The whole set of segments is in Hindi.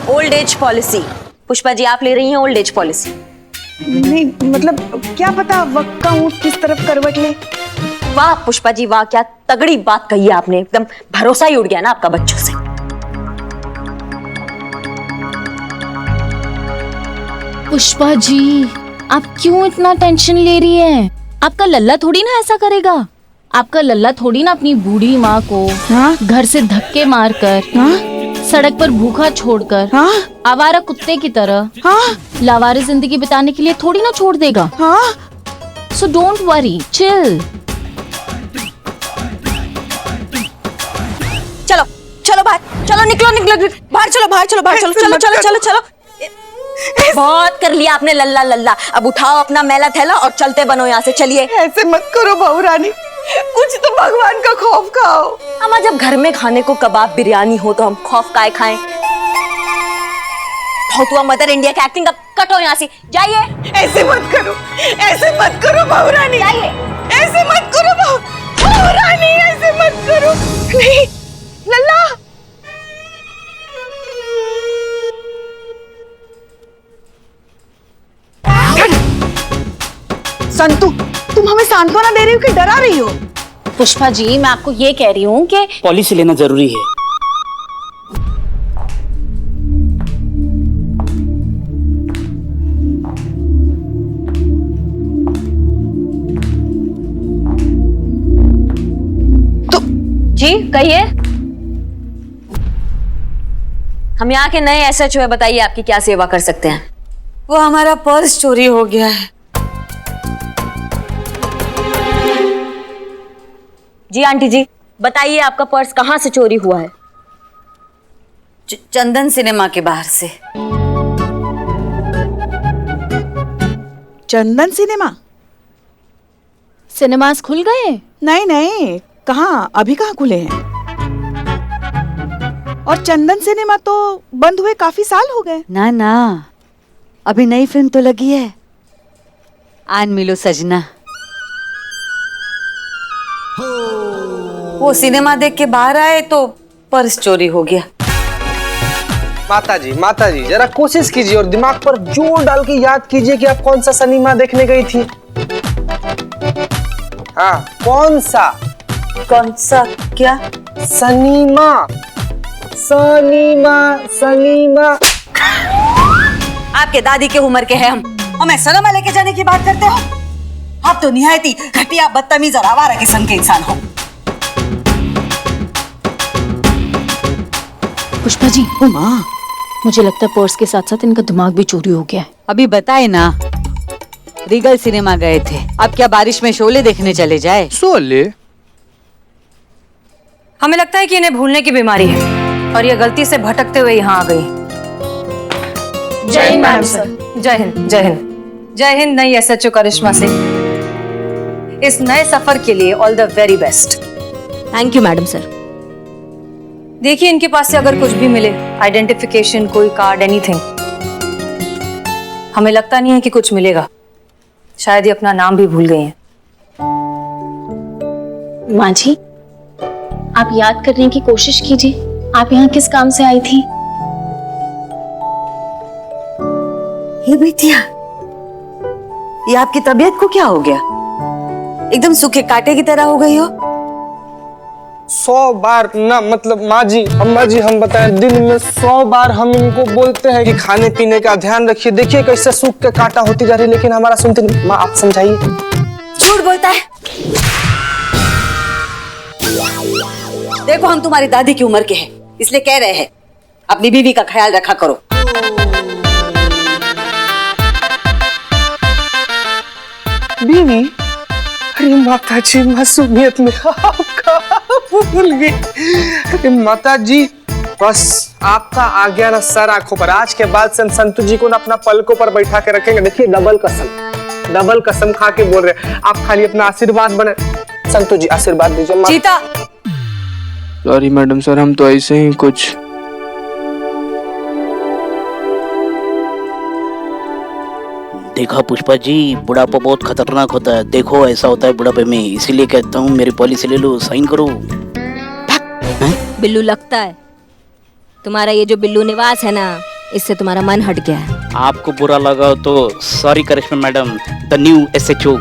Old age policy. Pushpa ji, आप ले रही हैं ओल्ड एज पॉलिसी? नहीं, मतलब क्या पता वक्त का ऊंट किस तरफ करवट ले। वाह पुष्पा जी वाह, क्या तगड़ी बात कही है आपने। एकदम भरोसा ही उड़ गया ना आपका बच्चों से। पुष्पा जी, आप क्यों इतना टेंशन ले रही हैं? आपका लल्ला थोड़ी ना ऐसा करेगा। आपका लल्ला थोड़ी ना अपनी बूढ़ी माँ को घर से धक्के मारकर, सड़क पर भूखा छोड़कर, आवारा कुत्ते की तरह लावारिस जिंदगी बिताने के लिए थोड़ी ना छोड़ देगा। So don't worry, chill. चलो चलो बाहर, चलो निकलो निकलो बाहर, चलो बाहर, चलो बाहर, चलो चलो चलो चलो चलो। बहुत कर लिया आपने लल्ला लल्ला। अब उठाओ अपना मैला थैला और चलते बनो यहाँ से। चलिए। ऐसे मत करो बहू रानी, कुछ तो भगवान का खौफ खाओ। अम्मा, जब घर में खाने को कबाब बिरयानी हो तो हम खौफ काहे खाएं? बहुत हुआ मदर इंडिया की एक्टिंग, अब कटो यहाँ से, जाइए। ऐसे मत करो, ऐसे मत करो बहू रानी, जाइए। ऐसे मत करो बहू रानी, ऐसे मत करो। नहीं लल्ला, संतु, तुम हमें सांत्वना दे रही हो कि डरा रही हो? पुष्पा जी, मैं आपको ये कह रही हूँ कि पॉलिसी लेना जरूरी है। तो जी कहिए। हम यहाँ के नए एसएचओ है, बताइए आपकी क्या सेवा कर सकते हैं? वो हमारा पर्स चोरी हो गया है। जी आंटी जी, बताइए आपका पर्स कहाँ से चोरी हुआ है? चंदन सिनेमा के बाहर से। चंदन सिनेमा? सिनेमास खुल गए? नहीं नहीं, कहाँ, अभी कहाँ खुले हैं। और चंदन सिनेमा तो बंद हुए काफी साल हो गए। ना ना, अभी नई फिल्म तो लगी है, आन मिलो सजना। वो सिनेमा देख के बाहर आए तो पर्स चोरी हो गया। माता जी जरा कोशिश कीजिए और दिमाग पर जोर डाल के याद कीजिए कि आप कौन सा सिनेमा देखने गई थी। हाँ, कौन सा क्या? सनीमा। आपके दादी के उम्र के हैं हम, हमें सिनेमा लेके जाने की बात करते हो? आप तो निहायत ही घटिया, बदतमीज और आवारा किस्म के इंसान हो। पुष्पा जी, ओ माँ, मुझे लगता है पर्स के साथ साथ इनका दिमाग भी चोरी हो गया है। अभी बताए ना, रीगल सिनेमा गए थे, अब क्या बारिश में शोले देखने चले जाए? शोले? हमें लगता है कि इन्हें भूलने की बीमारी है और ये गलती से भटकते हुए यहाँ आ गई। जय हिंद मैडम सर। जय हिंद, जय हिंद, जय हिंद। नई एसएचओ करिश्मा से इस नए सफर के लिए all the very best. Thank you madam sir. देखिए, इनके पास से अगर कुछ भी मिले, आइडेंटिफिकेशन, कोई कार्ड, एनीथिंग, हमें लगता नहीं है कि कुछ मिलेगा। शायद ये अपना नाम भी भूल गई हैं। माँ जी, आप याद करने की कोशिश कीजिए, आप यहाँ किस काम से आई थी? ये बिटिया, ये आपकी तबीयत को क्या हो गया? एकदम सूखे कांटे की तरह हो गई हो। 100 बार ना, मतलब माँ जी, अम्मा जी, हम बताएं, दिन में 100 बार हम इनको बोलते हैं कि खाने पीने का ध्यान रखिए। देखिए कैसे सूख के कांटा होती जा रही, लेकिन हमारा सुनते नहीं। माँ आप समझाइए। झूठ बोलता है। देखो, हम तुम्हारी दादी की उम्र के हैं, इसलिए कह रहे हैं अपनी बीवी का ख्याल रखा करो। बीवी? अरे माता जी, मासूमियत में आपका भूल गई। अरे माता जी, बस आपका आ गया ना सर आंखों पर। आज के बाद से संतु जी को ना अपना पलकों पर बैठा के रखेंगे। देखिए, डबल कसम खा के बोल रहे हैं। आप खाली अपना आशीर्वाद बने। संतु जी आशीर्वाद दीजिए। चीता, सॉरी मैडम सर, हम तो ऐसे ही कुछ। देखा पुष्पा जी, बुढ़ापा बहुत खतरनाक होता है। देखो ऐसा होता है बुढ़ापे में, इसीलिए कहता हूँ मेरी पॉलिसी ले लो, साइन करो। बिल्लू लगता है तुम्हारा ये जो बिल्लू निवास है ना, इससे तुम्हारा मन हट गया है। आपको बुरा लगा हो तो sorry Karishma madam, the new SHO।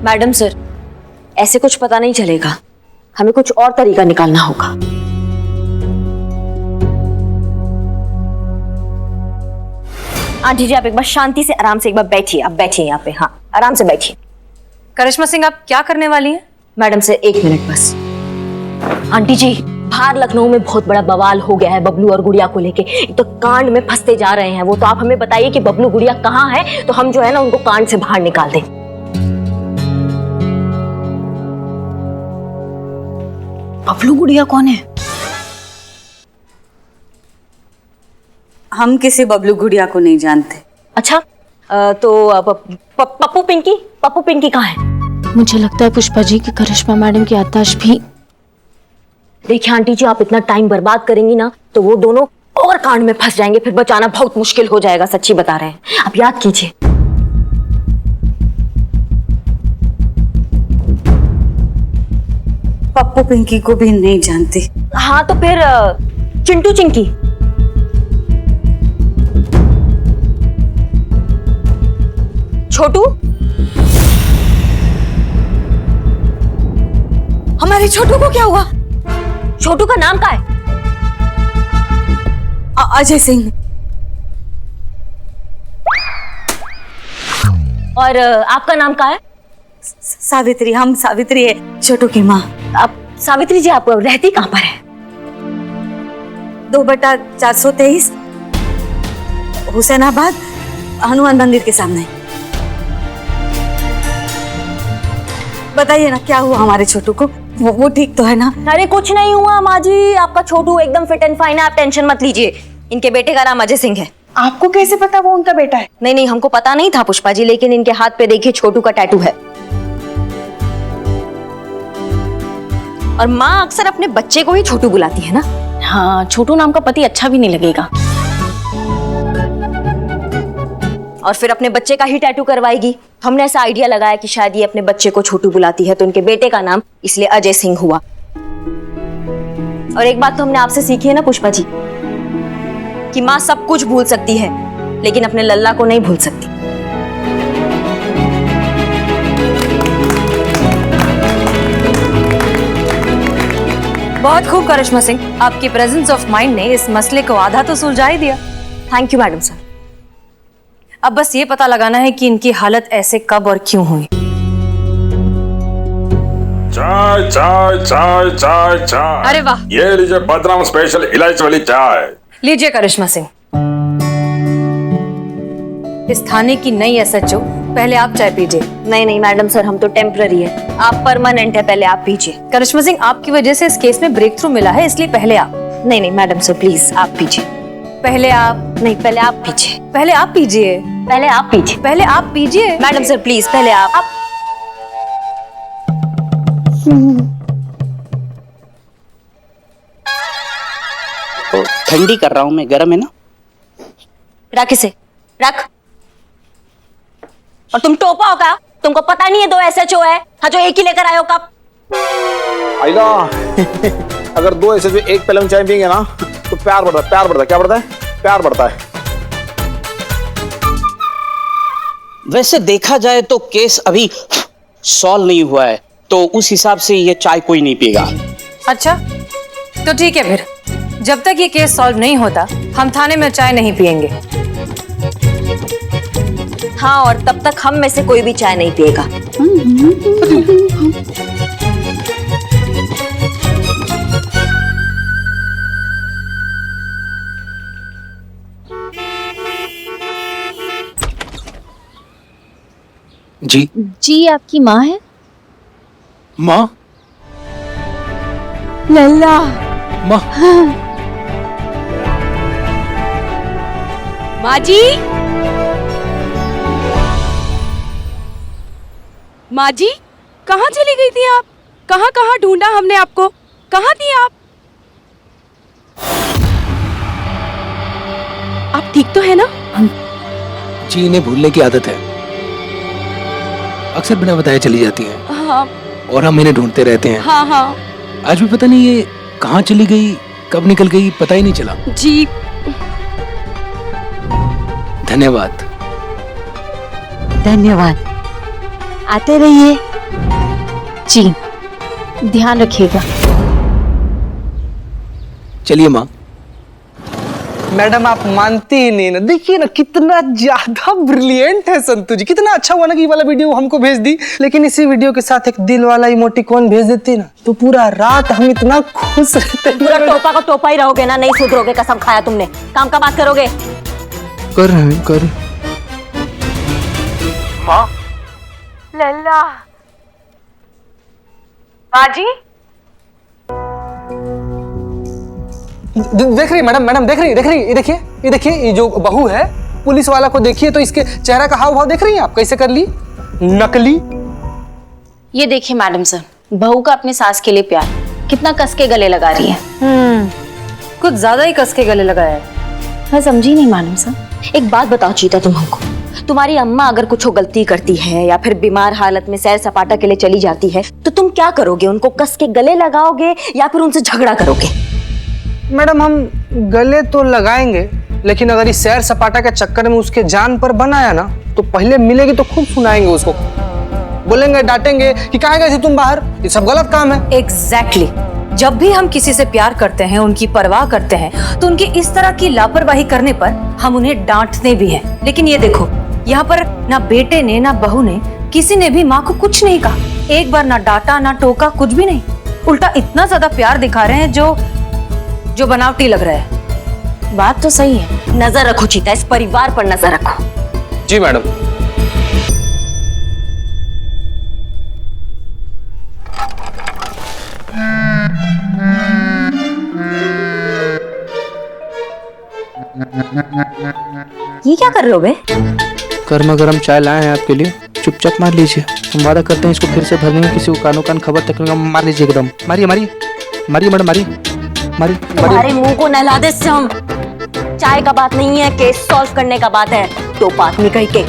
Madam sir, ऐसे कुछ पता नहीं चलेगा, हमें कुछ और तरीका निकालना होगा। आंटी जी, आप एक बार शांति से आराम से एक बार बैठिए। आप बैठिए यहाँ पे, हाँ आराम से बैठिए। करिश्मा सिंह, आप क्या करने वाली हैं? मैडम सर 1 मिनट बस। आंटी जी, बाहर लखनऊ में बहुत बड़ा बवाल हो गया है बबलू और गुड़िया को लेके। एक तो कांड में फंसते जा रहे हैं वो, तो आप हमें बताइए कि बबलू गुड़िया कहाँ है, तो हम जो है ना उनको कांड से बाहर निकाल दें। बबलू गुड़िया कौन है? हम किसी बबलू गुड़िया को नहीं जानते। अच्छा, तो पप्पू पिंकी कहाँ है? मुझे लगता है पुष्पा जी की करिश्मा मैडम की याददाश्त भी। देखिए आंटी जी, आप इतना टाइम बर्बाद करेंगी ना तो वो दोनों और कांड में फंस जाएंगे, फिर बचाना बहुत मुश्किल हो जाएगा। सच्ची बता रहे हैं, आप याद कीजिए। पप्पू पिंकी को भी नहीं जानती। हाँ तो फिर चिंटू चिंकी। छोटू, हमारे छोटू को क्या हुआ? छोटू का नाम क्या है? अजय सिंह। और आपका नाम क्या है? सावित्री। हम सावित्री है, छोटू की माँ। आप सावित्री जी, आप रहती कहाँ पर है? 2/423 हुसैनाबाद, हनुमान मंदिर के सामने। बताइए ना क्या हुआ हमारे छोटू को? वो ठीक तो है ना? अरे कुछ नहीं हुआ माँ जी, आपका छोटू एकदम फिट एंड फाइन है, आप टेंशन मत लीजिए। इनके बेटे का नाम अजय सिंह है। आपको कैसे पता वो उनका बेटा है? नहीं, हमको पता नहीं था पुष्पा जी, लेकिन इनके हाथ पे देखिए छोटू का टैटू है। और माँ अक्सर अपने बच्चे को ही छोटू बुलाती है ना। हाँ, छोटू नाम का पति अच्छा भी नहीं लगेगा। और फिर अपने बच्चे का ही टैटू करवाएगी। हमने ऐसा आइडिया लगाया कि शायद ये अपने बच्चे को छोटू बुलाती है, तो उनके बेटे का नाम इसलिए अजय सिंह हुआ। और एक बात तो हमने आपसे सीखी है ना पुष्पा जी, कि माँ सब कुछ भूल सकती है लेकिन अपने लल्ला को नहीं भूल सकती। बहुत खूब करिश्मा सिंह, आपकी प्रेजेंस ऑफ माइंड ने इस मसले को आधा तो सुलझा ही दिया। Thank you madam sir. अब बस ये पता लगाना है कि इनकी हालत ऐसे कब और क्यों हुई। चाय चाय चाय चाय चाय। अरे वाह। ये लीजिए बदनाम स्पेशल इलायची वाली चाय। लीजिए करिश्मा सिंह, इस थाने की नई SHO, पहले आप चाय पीजिए। नहीं मैडम सर, हम तो टेम्पररी है, आप परमानेंट है, पहले आप पीजिए। करिश्मा सिंह, आपकी वजह से इस केस में ब्रेक थ्रू मिला है, इसलिए पहले आप। नहीं मैडम सर, प्लीज आप पीजिए। पहले आप। नहीं, पहले आप पीजिए। पहले आप पीजिए। पहले आप पीजिए। पहले आप पीजिए। मैडम सर प्लीज, पहले आप। तो ठंडी कर रहा हूँ मैं, गर्म है ना। रख इसे, रख। और तुम टोपा हो क्या? तुमको पता नहीं है 2 SHO है? हाँ, जो एक ही लेकर आए हो कब? आइला अगर 2 ऐसे जो एक पहले चाय पियेंगे ना तो प्यार बढ़ता है। प्यार बढ़ता है, क्या बढ़ता है? प्यार बढ़ता है। वैसे देखा जाए तो केस अभी सॉल्व नहीं हुआ है, तो उस हिसाब से ये चाय कोई नहीं पिएगा। अच्छा तो ठीक है, फिर जब तक ये केस सॉल्व नहीं होता हम थाने में चाय नहीं पियेंगे। हाँ, और तब तक हम में से कोई भी चाय नहीं पिएगा। जी जी, आपकी माँ है? माँ? लल्ला। माँ? माँ जी, माँ जी, कहाँ चली गई थी आप? कहाँ कहाँ ढूंढा हमने आपको, कहाँ थी आप? आप ठीक तो है ना? जी, इन्हें भूलने की आदत है, अक्सर बिना बताए चली जाती हैं। हाँ और हम इन्हें ढूंढते रहते हैं। हाँ हाँ आज भी पता नहीं ये कहाँ चली गई, कब निकल गई, पता ही नहीं चला। जी। धन्यवाद। धन्यवाद। आते रहिए। जी, ध्यान रखिएगा। चलिए माँ। मैडम आप मानती ही नहीं ना, देखिए ना कितना ज्यादा ब्रिलियंट है संतू जी। कितना अच्छा हुआ ना कि ये वाला वीडियो हमको भेज दी, लेकिन इसी वीडियो के साथ एक दिल वाला इमोटिकॉन भेज देती ना तो पूरा रात हम इतना खुश रहते। पूरा टोपा का टोपा ही रहोगे ना, नहीं सुधरोगे। कसम खाया तुमने, काम का बात करोगे। कर रहे हैं, कर। माँ लल्ला बाजी देख रही मैडम, देख रही, ये देखिए, ये जो बहू है पुलिस वाला को देखिए तो इसके चेहरा का हाव भाव देख रही हैं आप, कैसे कर ली नकली। ये देखिए मैडम सर, बहू का अपने सास के लिए प्यार कितना कस के गले लगा रही है। कुछ ज्यादा ही कस के गले लगाया है। मैं समझी नहीं मैडम सर। एक बात बताओ चीता, तुम हमको, तुम्हारी अम्मा अगर कुछ गलती करती है या फिर बीमार हालत में सैर सपाटा के लिए चली जाती है तो तुम क्या करोगे? उनको कस के गले लगाओगे या फिर उनसे झगड़ा करोगे? मैडम हम गले तो लगाएंगे, लेकिन अगर इस सैर सपाटा के चक्कर में उसके जान पर बनाया ना तो पहले मिलेगी तो खूब सुनाएंगे उसको, बोलेंगे, डांटेंगे कि कहाँ गए थे तुम बाहर, ये सब गलत काम है। एग्जैक्टली। जब भी हम किसी से प्यार करते हैं, उनकी परवाह करते हैं, तो उनकी इस तरह की लापरवाही करने पर हम उन्हें डांटते भी हैं। लेकिन ये देखो, यहाँ पर ना बेटे ने ना बहू ने किसी ने भी माँ को कुछ नहीं कहा, एक बार ना डांटा ना टोका, कुछ भी नहीं। उल्टा इतना ज्यादा प्यार दिखा रहे हैं जो बनावटी लग रहा है। बात तो सही है। नजर रखो चीता, इस परिवार पर नजर रखो। जी मैडम। ये क्या कर रहे हो बे? गर्मा गर्म चाय लाए हैं आपके लिए, चुपचाप मार लीजिए। हम वादा करते हैं इसको फिर से भरने में किसी को कानो कान खबर तक नहीं। मार लीजिए एकदम, मारिए मैडम, मारिए। तुम्हारे मुंह को नहला दे हम। चाय का बात नहीं है, केस सॉल्व करने का बात है। तो बात निकल के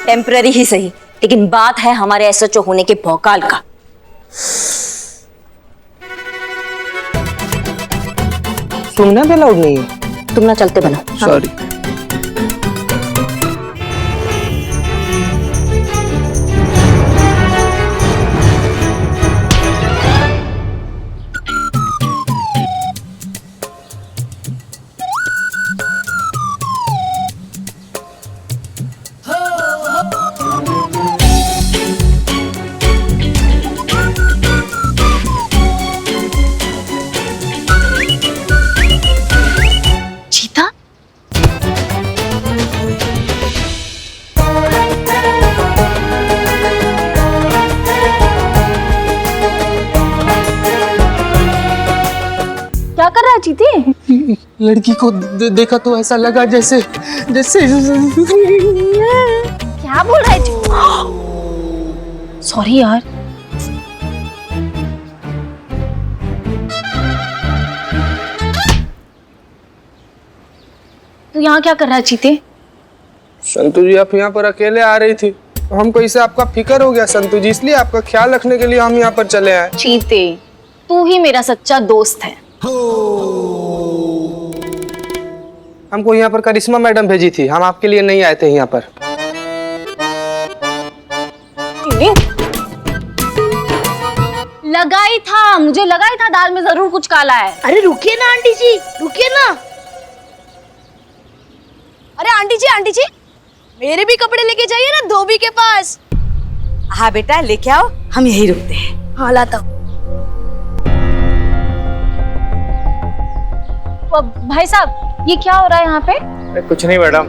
टेम्पररी ही सही, लेकिन बात है हमारे एसएचओ होने के भौकाल का। सुनना भी अलाउड नहीं है। तुम ना चलते बनो। सॉरी। चीता, क्या कर रहा है चीते? लड़की को देखा तो ऐसा लगा जैसे क्या बोल रहा है? सॉरी यार। तू यहाँ क्या कर रहा है चीते? संतू जी आप यहाँ पर अकेले आ रही थी, हमको इससे आपका फिक्र हो गया संतू जी, इसलिए आपका ख्याल रखने के लिए हम यहाँ पर चले आए। चीते, तू ही मेरा सच्चा दोस्त है। हमको यहाँ पर करिश्मा मैडम भेजी थी, हम आपके लिए नहीं आए थे यहाँ पर। लगाई था, मुझे लगाई था दाल में जरूर कुछ काला है। अरे रुकिए ना आंटी जी, रुकिए ना। अरे आंटी जी मेरे भी कपड़े लेके जाइए ना धोबी के पास। हाँ बेटा लेके आओ, हम यही रुकते हैं। हाँ लाता हूँ। भाई साहब, ये क्या हो रहा है यहाँ पे? कुछ नहीं मैडम,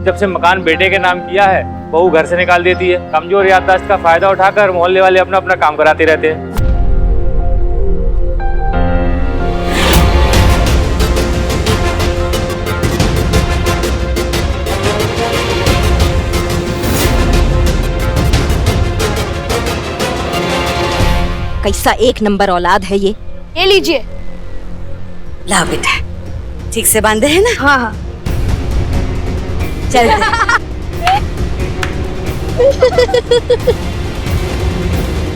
जब से मकान बेटे के नाम किया है बहू घर से निकाल देती है। कमजोर याददाश्त का फायदा उठाकर मोहल्ले वाले अपना अपना काम कराते रहते हैं। कैसा एक नंबर औलाद है ये। ये लीजिए। ला बेटा, ठीक से बांधे हैं ना? हाँ हाँ। चल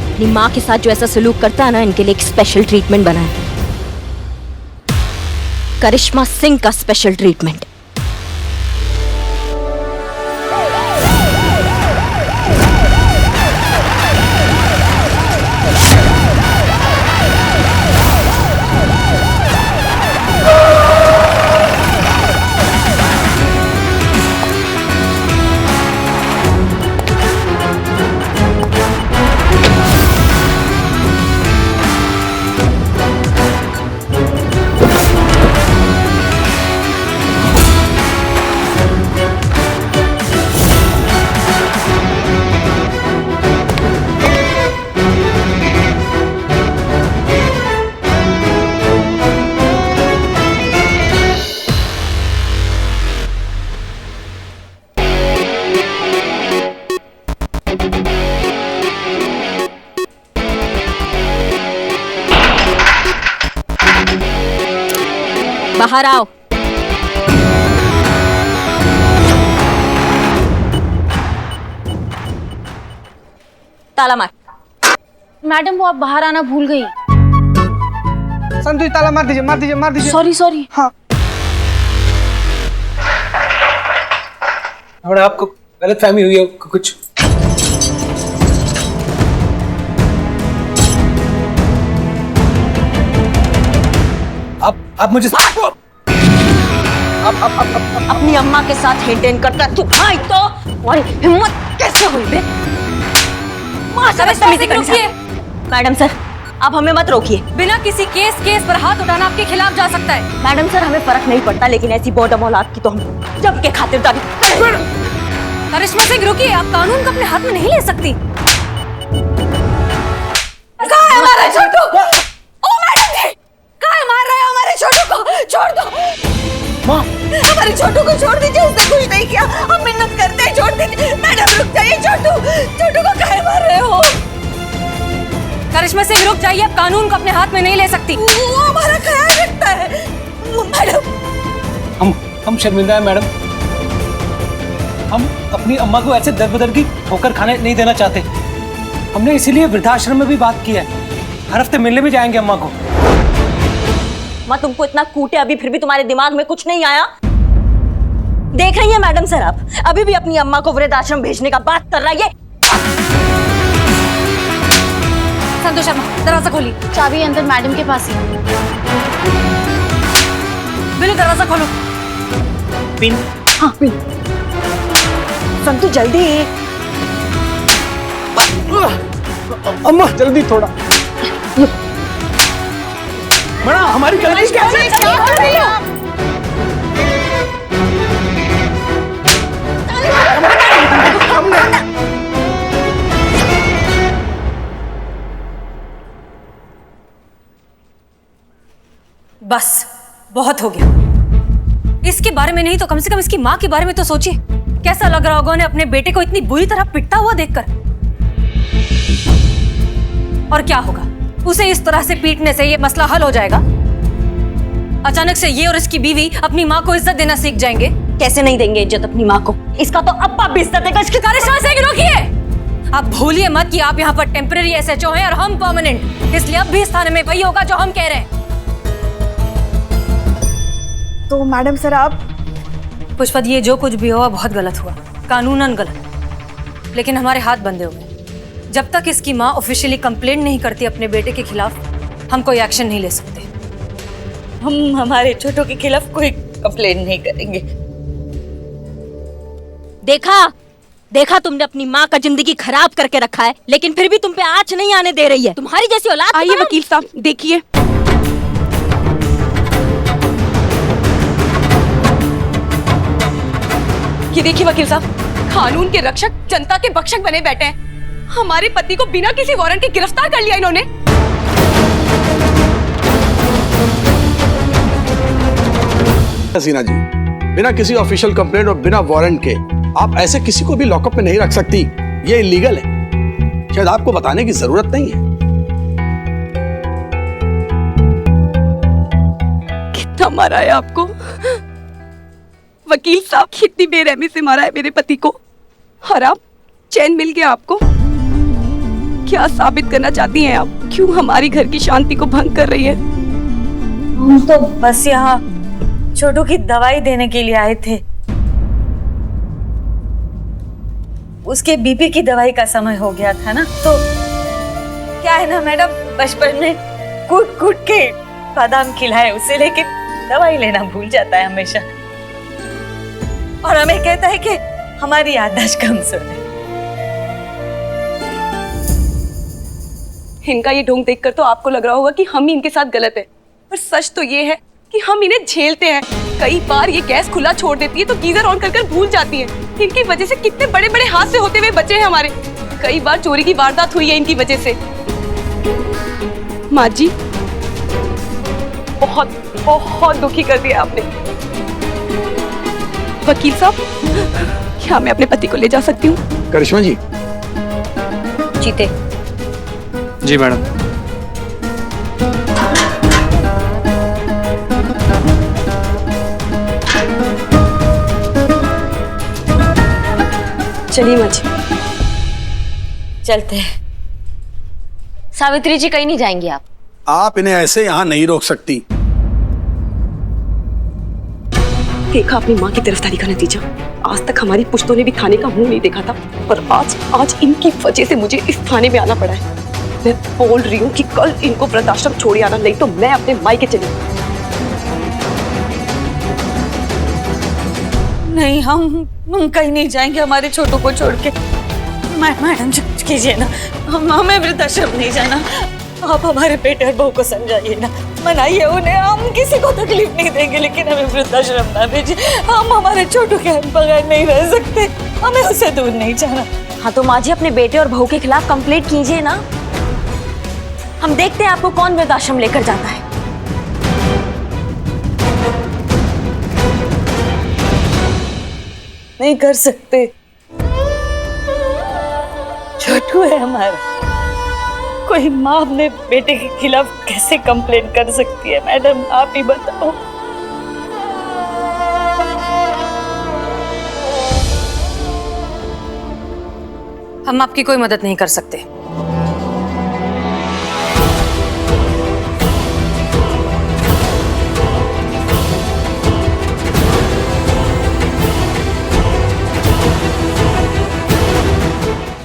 अपनी माँ के साथ जो ऐसा सलूक करता है ना, इनके लिए एक स्पेशल ट्रीटमेंट बना है, करिश्मा सिंह का स्पेशल ट्रीटमेंट। बाहर आओ। ताला मार। मैडम वो आप बाहर आना भूल गई। संतु ताला मार दीजिए, मार दीजिए, मार दीजिए। Sorry sorry. हाँ और आपको गलत फहमी हुई है कुछ? आप मुझे अपनी अम्मा के साथ हेंटेन करता है तू। भाई तो तुम्हारी हिम्मत कैसे हुई बे? रुकिए मैडम सर, आप हमें मत रोकिए। बिना किसी केस पर हाथ उठाना आपके खिलाफ जा सकता है। मैडम सर, हमें फर्क नहीं पड़ता, लेकिन ऐसी बॉडम औलाद की तो हम जब के खातिरदारी। करिश्मा सिंह रुकिए, आप कानून को अपने हाथ में नहीं ले सकती। कहाँ है हमारा छोटू? ओ मैडम जी, कहाँ मार रहे हो हमारे छोटू को? छोड़ दो माँ। हमारे छोटू को छोड़ दीजिए, उसने कुछ नहीं किया, हम मिन्नत करते हैं, छोड़ दीजिए। मैडम रुक जाइए, छोटू को काहे मार रहे हो? करिश्मा सिंह रुक जाइए, आप कानून को अपने हाथ में नहीं ले सकती। वो हमारा ख्याल रखता है। मैडम हम शर्मिंदा हैं मैडम। हम अपनी अम्मा को ऐसे दर बदर की ठोकर खाने नहीं देना चाहते। हमने इसीलिए वृद्धाश्रम में भी बात की है, हर हफ्ते मिलने भी जाएंगे अम्मा को। माँ तुमको इतना कूटे अभी फिर भी तुम्हारे दिमाग में कुछ नहीं आया? देख रही है मैडम सर, आप अभी भी अपनी अम्मा को वृद्धाश्रम भेजने का बात कर रहा है। संतोष शर्मा, दरवाजा खोली। चाबी अंदर मैडम के पास ही। बिल्लू दरवाजा खोलो। पिन। हाँ पिन। संतु जल्दी। अम्मा जल्दी थोड़ा। बड़ा हमारी गलती कैसे? क्या कर रही हो? बस बहुत हो गया। इसके बारे में नहीं तो कम से कम इसकी माँ के बारे में तो सोचिए। कैसा लग रहा होगा उन्हें अपने बेटे को इतनी बुरी तरह पिटता हुआ देखकर। और क्या होगा, उसे इस तरह से पीटने से ये मसला हल हो जाएगा? अचानक से ये और इसकी बीवी अपनी माँ को इज्जत देना सीख जाएंगे। कैसे नहीं देंगे इज्जत अपनी माँ को? इसका तो अब्बा भी इज्जत देगा। इसकी करिश्मा सिंह रोकिए। आप भूलिए मत कि आप यहाँ पर टेम्परेरी SHO हैं और हम परमानेंट, इसलिए अब भी इस थाने में वही होगा जो हम कह रहे हैं। तो मैडम सर आप। पुष्पा, ये जो कुछ भी हुआ बहुत गलत हुआ, कानूनन गलत, लेकिन हमारे हाथ बंधे हुए। जब तक इसकी माँ ऑफिशियली कंप्लेंट नहीं करती अपने बेटे के खिलाफ, हम कोई एक्शन नहीं ले सकते। हम हमारे छोटू के खिलाफ कोई कंप्लेंट नहीं करेंगे। देखा तुमने अपनी माँ का जिंदगी खराब करके रखा है, लेकिन फिर भी तुम पे आँच नहीं आने दे रही है। तुम्हारी जैसी औलाद। आइए वकील साहब, देखिए। ये देखिए वकील साहब, कानून के रक्षक जनता के भक्षक बने बैठे हैं। हमारे पति को बिना किसी वारंट के गिरफ्तार कर लिया इन्होंने। हसीना जी, बिना किसी ऑफिशियल कंप्लेंट और बिना वारंट के आप ऐसे किसी को भी लॉकअप में नहीं रख सकती। ये इलीगल है। शायद आपको बताने की जरूरत नहीं है। कितना क्या मारा है आपको? वकील साहब कितनी बेरहमी से मारा है मेरे पति को। हराम, चैन मिल गया आपको? क्या साबित करना चाहती हैं आप? क्यों हमारी घर की शांति को भंग कर रही है? हम तो बस यहाँ छोटू की दवाई देने के लिए आए थे। उसके बीपी की दवाई का समय हो गया था ना, तो क्या है ना मैडम, बचपन में कूट कूट के बादाम खिलाए उसे, लेकिन दवाई लेना भूल जाता है हमेशा, और हमें कहता है कि हमारी याददाश्त कमजोर है। इनका ये ढोंग देखकर तो आपको लग रहा होगा कि हम ही इनके साथ गलत है, पर सच तो ये है कि हम इन्हें झेलते हैं। कई बार ये गैस खुला छोड़ देती है तो गीजर ऑन कर भूल जाती है। इनकी वजह से कितने बड़े बड़े हादसे होते हुए बचे हैं हमारे। कई बार चोरी की वारदात हुई है इनकी वजह से। माँ जी, बहुत बहुत दुखी कर दिया आपने। वकील साहब, क्या मैं अपने पति को ले जा सकती हूँ? करिश्मा जी। जीते। जी मैडम। चलिए माँ जी, चलते हैं। सावित्री जी, कहीं नहीं जाएंगी आप? आप इन्हें ऐसे यहाँ नहीं रोक सकती। देखा अपनी माँ की तरफदारी का नतीजा। आज तक हमारी पुश्तों ने भी थाने का मुंह नहीं देखा था, पर आज इनकी वजह से मुझे इस थाने में आना पड़ा है। मैं बोल रही हूँ कि कल इनको वृद्धाश्रम छोड़ आना, नहीं तो मैं अपने मायके चली। नहीं, हम कहीं नहीं जाएंगे हमारे छोटू को छोड़ के। मैडम चुप कीजिए ना, हमें वृद्धाश्रम नहीं जाना। आप हमारे बेटे और बहू को समझाइए ना, मनाइए उन्हें। हम किसी को तकलीफ नहीं देंगे, लेकिन हमें वृद्धाश्रम ना भेजिए। हम हमारे छोटू के बगैर नहीं रह सकते, हमें उससे दूर नहीं जाना। हाँ तो माँ जी, अपने बेटे और बहू के खिलाफ कंप्लेंट कीजिए ना। हम देखते हैं आपको कौन वृद्धाश्रम लेकर जाता है। नहीं कर सकते, छोटू है हमारा। कोई माँ अपने बेटे के खिलाफ कैसे कंप्लेंट कर सकती है? मैडम आप ही बताओ। हम आपकी कोई मदद नहीं कर सकते।